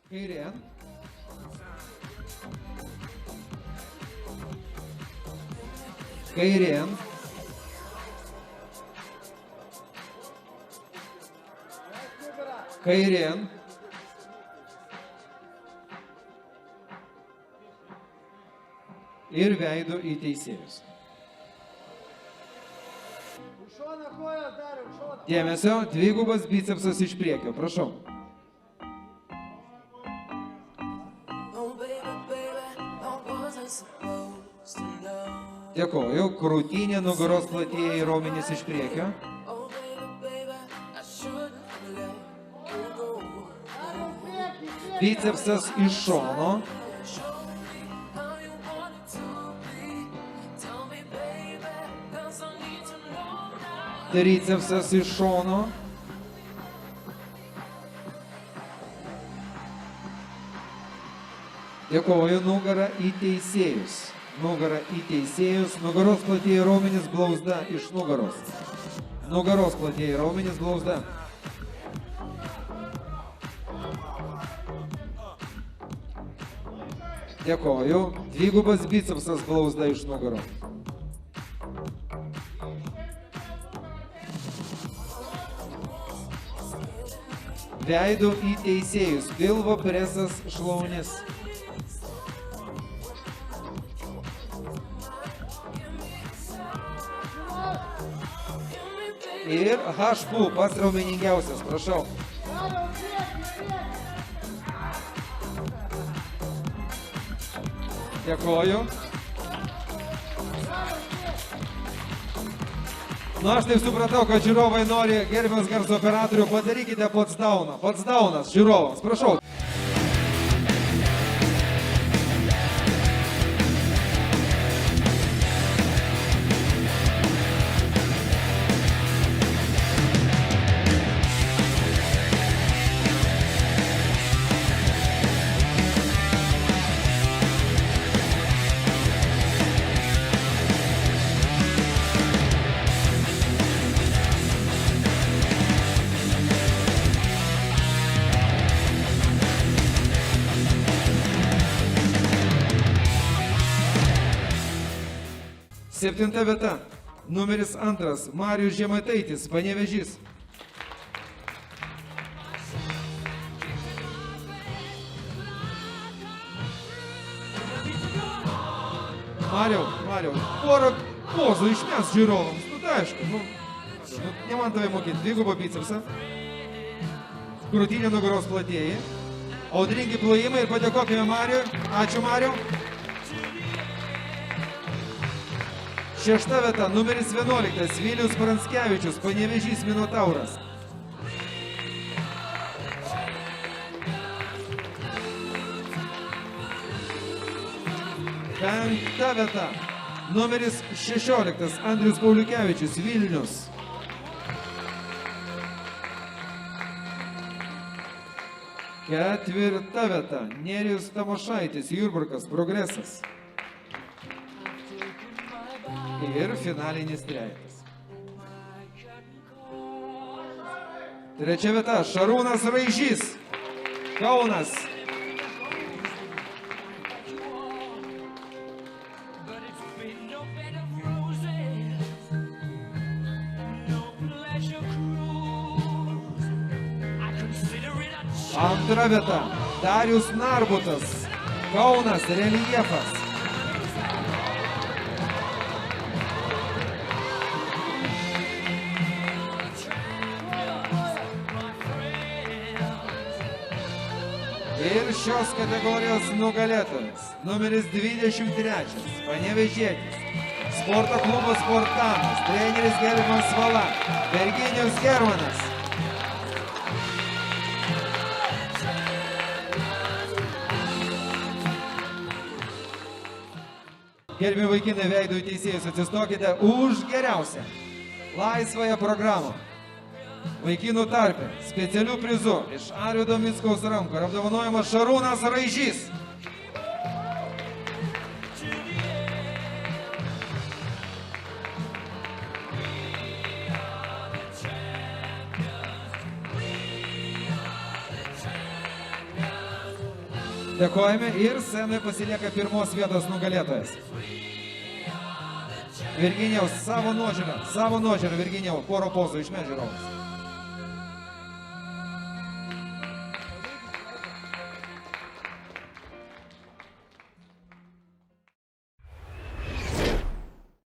Kairėn. Kairėn. Kairėn. Ir veidu į teisėjus. Dėmesio, dvigubas bicepsas iš priekio, prašau. Dėkoju, krūtinė, nugaros platieji raumenys iš priekio. Bicepsas iš šono. Tricepsas iš šono. Dėkoju, nugara į teisėjus. Nugara į teisėjus. Nugaros platieji raumenys, blauzda iš nugaros. Nugaros platieji raumenys, blauzda. Dėkoju. Dvigubas bicepsas, blauzda iš nugaros. Veidu į teisėjus. Pilvo presas, šlaunis. Ir HPU, pats raumeningiausias, prašau. Dėkoju. Nu, aš taip supratau, kad žiūrovai nori, gerbiamas garso operatorių, padarykite potsdauną. Potsdaunas žiūrovams, prašau. Septinta vieta, numeris 2, Marijus Žemaitaitis, Panevėžys. Mariau, porą pozų išmes žiūrovams, nu tai aišku, ne man tave mokyti, dvigubą bicepsą, krūtinė, nugaros platieji, audringi plojimai ir padėkokime Mariui, ačiū Mariau. Šešta vieta, numeris 11, Vilius Pranskevičius, Panevėžys, Minotauras. Penkta vieta, numeris 16, Andrius Pauliukevičius, Vilnius. Ketvirta vieta, Nerijus Tamošaitis, Jurbarkas, Progresas. Ir finalinis trejetas. Trečia vieta, Šarūnas Raižys, Kaunas. Antra vieta, Darius Narbutas, Kaunas, Reljefas. Ir šios kategorijos nugalėtojas, numeris 23, Panevėžietis, sporto klubas Sportanas, treneris Gerbiamas Vala, Virginijus Hermanas. Gerbiami vaikinai, veidu į teisėjus, atsistokite už geriausią laisvąją programą. Vaikinų tarpe specialių prizų iš Arvydo Mickaus rankų ir apdovanojamas Šarūnas Raižys. Dėkojame ir scenoje pasilieka pirmos vietos nugalėtojas. Virginijaus, savo nuožiūrą, Virginijau, poro pozų iš Žiūrovas.